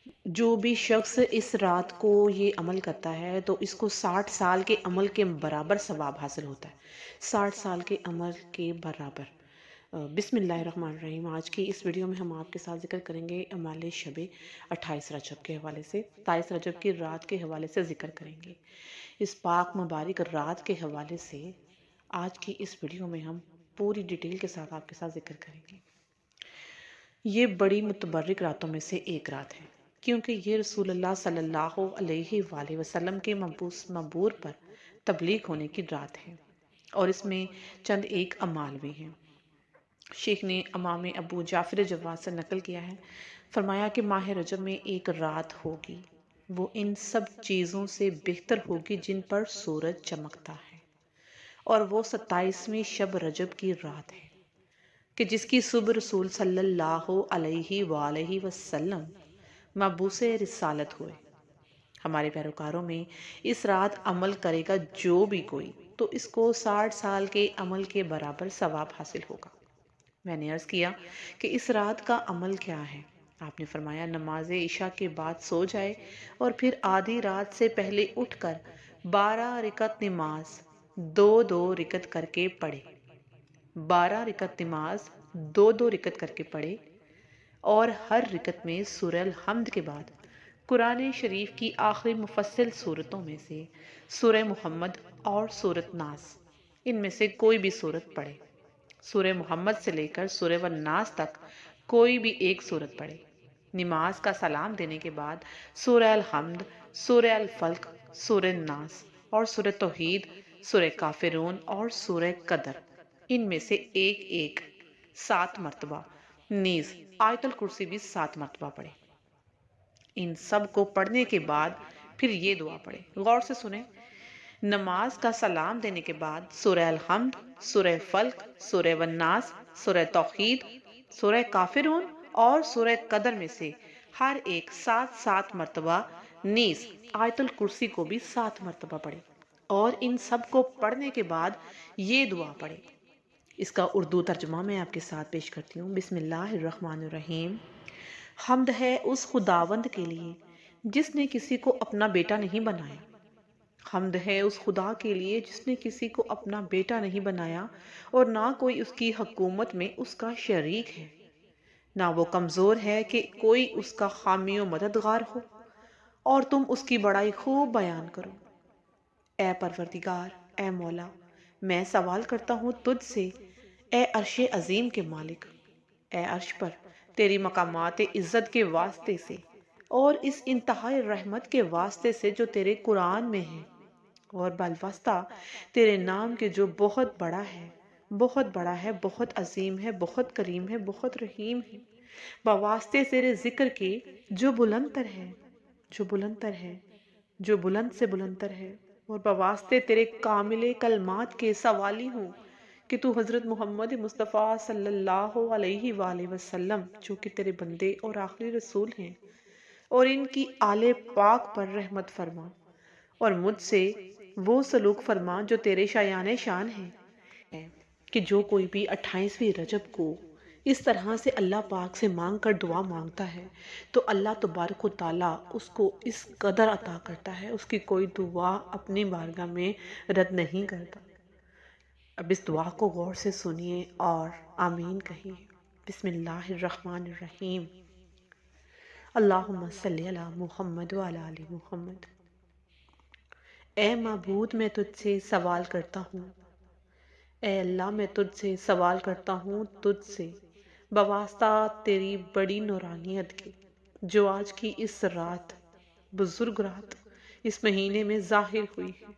جو بھی شخص اس رات کو یہ عمل کرتا ہے تو اس کو 60 سال کے عمل کے برابر ثواب حاصل ہوتا ہے، 60 سال کے عمل کے برابر۔ بسم اللہ الرحمن الرحیم۔ آج کی اس ویڈیو میں ہم آپ کے ساتھ ذکر کریں گے اعمال شب 28 رجب کے حوالے سے، 23 رجب کی رات کے حوالے سے ذکر کریں گے۔ اس پاک مبارک رات کے حوالے سے آج کی اس ویڈیو میں ہم پوری ڈیٹیل کے ساتھ آپ کے ساتھ ذکر کریں گے۔ یہ بڑی متبرک راتوں میں سے ایک رات ہے، کیونکہ یہ رسول اللہ صلی اللہ علیہ وآلہ وسلم کے مبعوث مبعور پر تبلیغ ہونے کی رات ہے، اور اس میں چند ایک اعمال بھی ہیں۔ شیخ نے امام ابو جعفر جواد سے نقل کیا ہے، فرمایا کہ ماہ رجب میں ایک رات ہوگی، وہ ان سب چیزوں سے بہتر ہوگی جن پر سورج چمکتا ہے، اور وہ 27ویں شب رجب کی رات ہے کہ جس کی صبح رسول صلی اللہ علیہ وآلہ وسلم مبعوث رسالت ہوئے۔ ہمارے پیروکاروں میں اس رات عمل کرے گا جو بھی کوئی تو اس کو 60 سال کے عمل کے برابر ثواب حاصل ہوگا۔ میں نے عرض کیا کہ اس رات کا عمل کیا ہے؟ آپ نے فرمایا نماز عشاء کے بعد سو جائے اور پھر آدھی رات سے پہلے اٹھ کر 12 رکعت نماز 2 رکعت کر کے پڑھے، 12 رکعت نماز 2 رکعت کر کے پڑھے، اور ہر رکعت میں سورہ الحمد کے بعد قرآن شریف کی آخری مفصل صورتوں میں سے سورہ محمد اور سورۃ ناس، ان میں سے کوئی بھی صورت پڑھے۔ سورہ محمد سے لے کر سورہ والناس تک کوئی بھی ایک صورت پڑھے۔ نماز کا سلام دینے کے بعد سورہ الحمد، سورہ الفلق، سورہ الناس اور سورہ توحید، سورہ کافرون اور سورہ قدر، ان میں سے ایک ایک 7 مرتبہ، نیز آیت الکرسی بھی 7 مرتبہ پڑھے۔ ان سب کو پڑھنے کے بعد پھر یہ دعا پڑھے، غور سے سنیں۔ نماز کا سلام دینے کے بعد سورہ الحمد، سورہ فلق، سورہ والناس، سورہ توحید، سورہ کافرون اور سورہ قدر میں سے ہر ایک 7 مرتبہ، نیز آیت الکرسی کو بھی 7 مرتبہ پڑھے، اور ان سب کو پڑھنے کے بعد یہ دعا پڑھے۔ اس کا اردو ترجمہ میں آپ کے ساتھ پیش کرتی ہوں۔ بسم اللہ الرحمن الرحیم۔ حمد ہے اس خداوند کے لیے جس نے کسی کو اپنا بیٹا نہیں بنایا۔ حمد ہے اس خدا کے لیے جس نے کسی کو اپنا بیٹا نہیں بنایا اور نہ کوئی اس کی حکومت میں اس کا شریک ہے، نہ وہ کمزور ہے کہ کوئی اس کا حامی و مددگار ہو، اور تم اس کی بڑائی خوب بیان کرو۔ اے پروردگار، اے مولا، میں سوال کرتا ہوں تجھ سے، اے عرش عظیم کے مالک، اے عرش پر تیری مقامات عزت کے واسطے سے اور اس انتہائی رحمت کے واسطے سے جو تیرے قرآن میں ہے، اور بالواسطہ تیرے نام کے جو بہت بڑا ہے، بہت بڑا ہے، بہت عظیم ہے، بہت کریم ہے، بہت رحیم ہے، بواسطے تیرے ذکر کے جو بلند تر ہے، جو بلند تر ہے، جو بلند سے بلند تر ہے، اور بواسطے تیرے کامل کلمات کے سوالی ہوں کہ تو حضرت محمد مصطفیٰ صلی اللہ علیہ وآلہ وسلم جو کہ تیرے بندے اور آخری رسول ہیں، اور ان کی آل پاک پر رحمت فرما، اور مجھ سے وہ سلوک فرما جو تیرے شایان شان ہے، کہ جو کوئی بھی 28ویں رجب کو اس طرح سے اللہ پاک سے مانگ کر دعا مانگتا ہے تو اللہ تبارک و تعالیٰ اس کو اس قدر عطا کرتا ہے، اس کی کوئی دعا اپنی بارگاہ میں رد نہیں کرتا۔ اب اس دعا کو غور سے سنیے اور آمین کہیے۔ بسم اللہ الرحمن الرحیم۔ اللہم صلی علی محمد وعلی آل محمد۔ اے معبود، میں تجھ سے سوال کرتا ہوں، اے اللہ میں تجھ سے سوال کرتا ہوں، تجھ سے بواسطہ تیری بڑی نورانیت کے جو آج کی اس رات، بزرگ رات، اس مہینے میں ظاہر ہوئی ہے،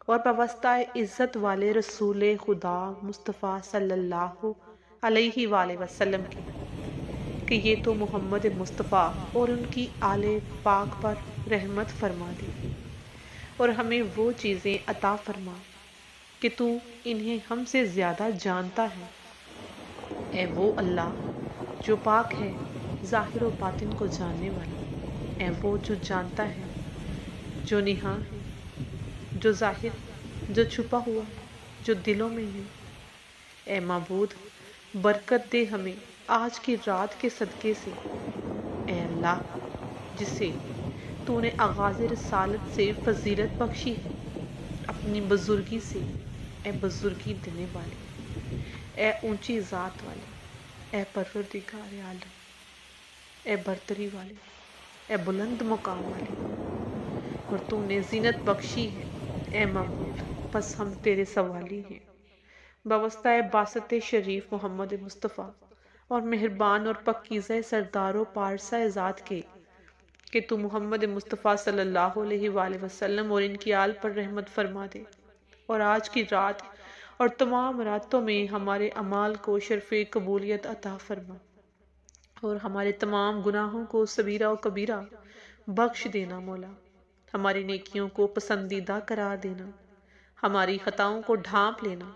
اور بواسطہ عزت والے رسول خدا مصطفیٰ صلی اللہ علیہ وآلہ وسلم کی کہ یہ تو محمد مصطفیٰ اور ان کی آل پاک پر رحمت فرما دے، اور ہمیں وہ چیزیں عطا فرما کہ تو انہیں ہم سے زیادہ جانتا ہے۔ اے وہ اللہ جو پاک ہے، ظاہر و باطن کو جاننے والا، اے وہ جو جانتا ہے، جو نہاں ہے، جو ظاہر، جو چھپا ہوا، جو دلوں میں ہے۔ اے معبود، برکت دے ہمیں آج کی رات کے صدقے سے۔ اے اللہ، جسے تو نے آغاز رسالت سے فضیلت بخشی ہے، اپنی بزرگی سے، اے بزرگی دینے والے، اے اونچی ذات والے، اے پروردگار عالم، اے برتری والے، اے بلند مقام والے، اور تو نے زینت بخشی ہے اے معبود، پس ہم تیرے سوالی ہیں بواسطہ باسط شریف محمد مصطفیٰ اور مہربان اور پاکیزہ سردار و پارسہ ذات کے، کہ تو محمد مصطفیٰ صلی اللہ علیہ وآلہ وسلم اور ان کی آل پر رحمت فرما دے، اور آج کی رات اور تمام راتوں میں ہمارے اعمال کو شرف قبولیت عطا فرما، اور ہمارے تمام گناہوں کو صغیرہ و کبیرہ بخش دینا مولا، ہماری نیکیوں کو پسندیدہ قرار دینا، ہماری خطاؤں کو ڈھانپ لینا،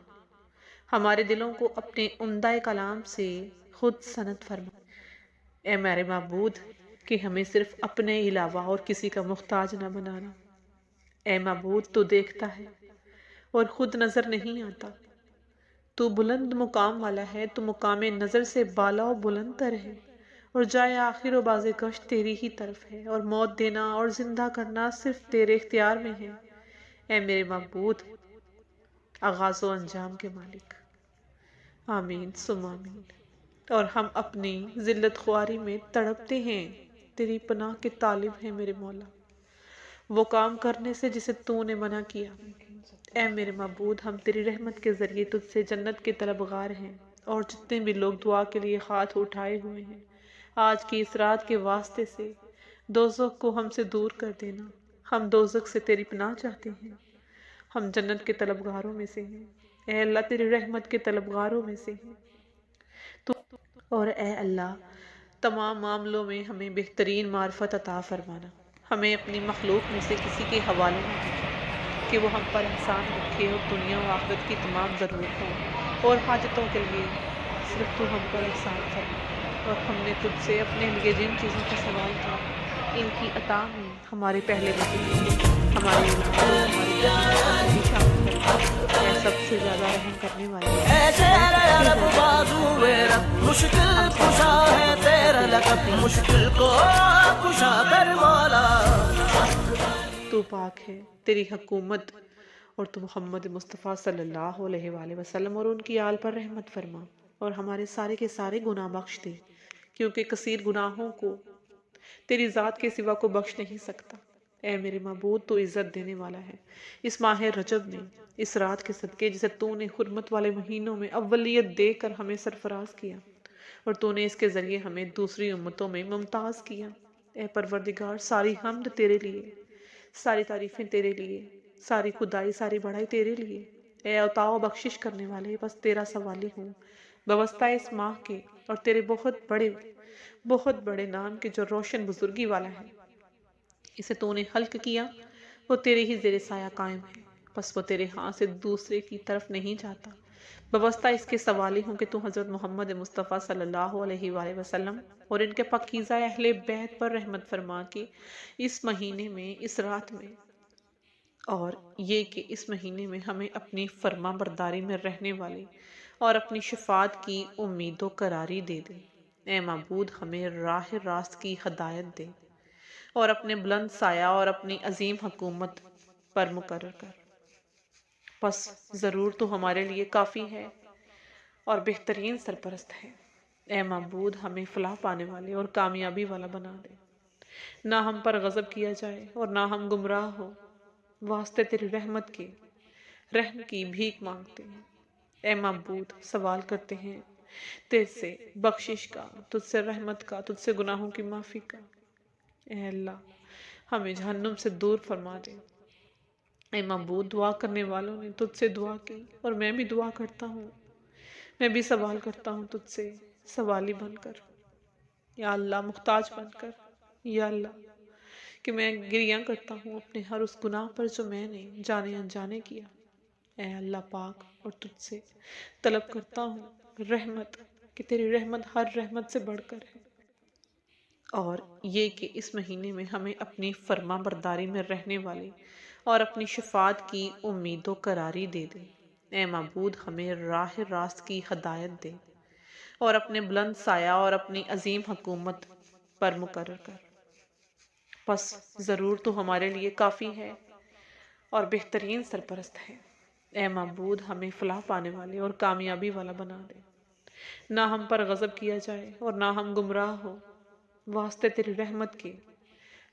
ہمارے دلوں کو اپنے عمدہ کلام سے خود سند فرما، اے میرے معبود، کہ ہمیں صرف اپنے علاوہ اور کسی کا محتاج نہ بنانا۔ اے معبود، تو دیکھتا ہے اور خود نظر نہیں آتا، تو بلند مقام والا ہے، تو مقام نظر سے بالا و بلند تر ہے، اور جائے آخر و باز گشت تیری ہی طرف ہے، اور موت دینا اور زندہ کرنا صرف تیرے اختیار میں ہے۔ اے میرے معبود، آغاز و انجام کے مالک، آمین ثم آمین۔ اور ہم اپنی ذلت خواری میں تڑپتے ہیں، تیری پناہ کے طالب ہیں میرے مولا، وہ کام کرنے سے جسے تو نے منع کیا۔ اے میرے معبود، ہم تیری رحمت کے ذریعے تجھ سے جنت کے طلبگار ہیں، اور جتنے بھی لوگ دعا کے لیے ہاتھ اٹھائے ہوئے ہیں، آج کی اس رات کے واسطے سے دوزخ کو ہم سے دور کر دینا۔ ہم دوزخ سے تیری پناہ چاہتے ہیں، ہم جنت کے طلبگاروں میں سے ہیں، اے اللہ تیری رحمت کے طلبگاروں میں سے ہیں تو، اور اے اللہ تمام معاملوں میں ہمیں بہترین معرفت عطا فرمانا، ہمیں اپنی مخلوق میں سے کسی کے حوالے نہ کرنا، کہ وہ ہم پر احسان رکھے، اور دنیا و آخرت کی تمام ضرورتوں اور حاجتوں کے لیے صرف تو ہم پر احسان فرما، اور ہم نے تجھ سے اپنے لیے جن چیزوں کا سوال کیا ان کی عطا میں ہمارے پہلے وزیر، ہمارے علماء اور ہمارے جہاں ہمیں بھی شامل کرنا، اے سب سے زیادہ رحم کرنے والے، اے سب سے زیادہ رحم کرنے والے، ہم سب کی حاجتوں کو تیرے سامنے مشکل کو کشا کر مولا۔ تو پاک ہے، تیری حکومت، اور تو محمد مصطفیٰ صلی اللہ علیہ وآلہ وسلم اور ان کی آل پر رحمت فرما، اور ہمارے سارے کے سارے گناہ بخش دے، کیونکہ کثیر گناہوں کو تیری ذات کے سوا کو بخش نہیں سکتا۔ اے میرے معبود، تو عزت دینے والا ہے، اس ماہ رجب میں اس رات کے صدقے جسے تو نے حرمت والے مہینوں میں اولیت دے کر ہمیں سرفراز کیا، اور تو نے اس کے ذریعے ہمیں دوسری امتوں میں ممتاز کیا۔ اے پروردگار، ساری حمد تیرے لیے، ساری تعریفیں تیرے لیے، ساری خدائی، ساری بڑائی تیرے لیے۔ اے عطا و بخشش کرنے والے، بس تیرا سوالی ہوں بواسطہ اس ماہ کے اور تیرے بہت بڑے نام کے جو روشن بزرگی والا ہے، اسے تو نے خلق کیا، وہ تیرے ہی زیر سایہ قائم ہے، بس وہ تیرے ہاں سے دوسرے کی طرف نہیں جاتا۔ بواسطہ اس کے سوالی ہوں کہ تو حضرت محمد مصطفیٰ صلی اللہ علیہ وآلہ وسلم اور ان کے پاکیزہ اہل بیت پر رحمت فرما کے اس مہینے میں، اس رات میں، اور یہ کہ اس مہینے میں ہمیں اپنی فرما برداری میں رہنے والے اور اپنی شفاعت کی امید و قراری دے دے۔ اے معبود، ہمیں راہ راست کی ہدایت دے، اور اپنے بلند سایہ اور اپنی عظیم حکومت پر مقرر کر۔ بس ضرور تو ہمارے لیے کافی ہے اور بہترین سرپرست ہے۔ اے معبود، ہمیں فلاح پانے والے اور کامیابی والا بنا دے، نہ ہم پر غضب کیا جائے اور نہ ہم گمراہ ہو۔ واسطے تیری رحمت کے رحم کی بھیک مانگتے ہیں۔ اے معبود، سوال کرتے ہیں تجھ سے بخشش کا، تجھ سے رحمت کا، تجھ سے گناہوں کی معافی کا۔ اے اللہ، ہمیں جہنم سے دور فرما دے۔ اے معبود، دعا کرنے والوں نے تجھ سے دعا کی، اور میں بھی دعا کرتا ہوں، میں بھی سوال کرتا ہوں تجھ سے، سوالی بن کر، یا اللہ محتاج بن کر، یا اللہ کہ میں گریاں کرتا ہوں اپنے ہر اس گناہ پر جو میں نے جانے انجانے کیا۔ اے اللہ پاک، اور تجھ سے طلب کرتا ہوں رحمت، کہ تیری رحمت ہر رحمت سے بڑھ کر ہے، اور یہ کہ اس مہینے میں ہمیں اپنی فرما برداری میں رہنے والے اور اپنی شفاعت کی امید و قراری دے دے۔ اے معبود، ہمیں راہ راست کی ہدایت دے، اور اپنے بلند سایہ اور اپنی عظیم حکومت پر مقرر کر۔ بس ضرور تو ہمارے لیے کافی ہے اور بہترین سرپرست ہے۔ اے معبود، ہمیں فلاح پانے والے اور کامیابی والا بنا دے، نہ ہم پر غضب کیا جائے اور نہ ہم گمراہ ہو۔ واسطے تیری رحمت کے،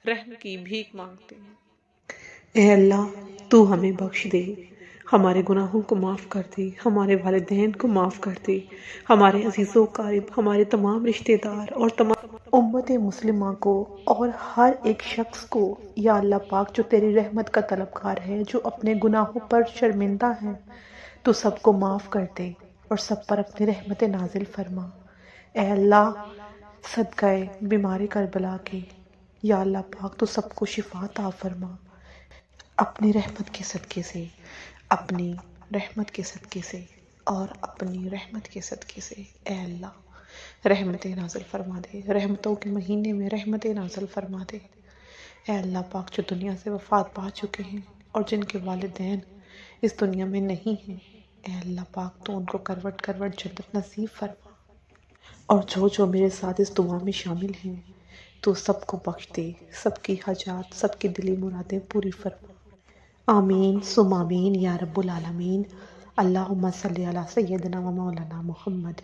رحم کی بھیک مانگتے ہیں۔ اے اللہ، تو ہمیں بخش دے، ہمارے گناہوں کو معاف کر دے، ہمارے والدین کو معاف کر دے، ہمارے عزیز و اقارب، ہمارے تمام رشتہ دار اور تمام امت مسلمہ کو اور ہر ایک شخص کو۔ یا اللہ پاک، جو تیری رحمت کا طلبگار ہے، جو اپنے گناہوں پر شرمندہ ہے، تو سب کو معاف کر دے اور سب پر اپنی رحمت نازل فرما۔ اے اللہ، صدقہ بیمار کربلا کے، یا اللہ پاک تو سب کو شفا عطا فرما، اپنی رحمت کے صدقے سے، اپنی رحمت کے صدقے سے اور اپنی رحمت کے صدقے سے۔ اے اللہ، رحمتیں نازل فرما دے، رحمتوں کے مہینے میں رحمتیں نازل فرما دے۔ اے اللہ پاک، جو دنیا سے وفات پا چکے ہیں اور جن کے والدین اس دنیا میں نہیں ہیں، اے اللہ پاک تو ان کو کروٹ کروٹ جنت نصیب فرما، اور جو میرے ساتھ اس دعا میں شامل ہیں تو سب کو بخش دے، سب کی حاجات، سب کی دلی مرادیں پوری فرما۔ آمین ثم آمین یا رب العالمین۔ اللہم صلی علی سیدنا و مولانا محمد۔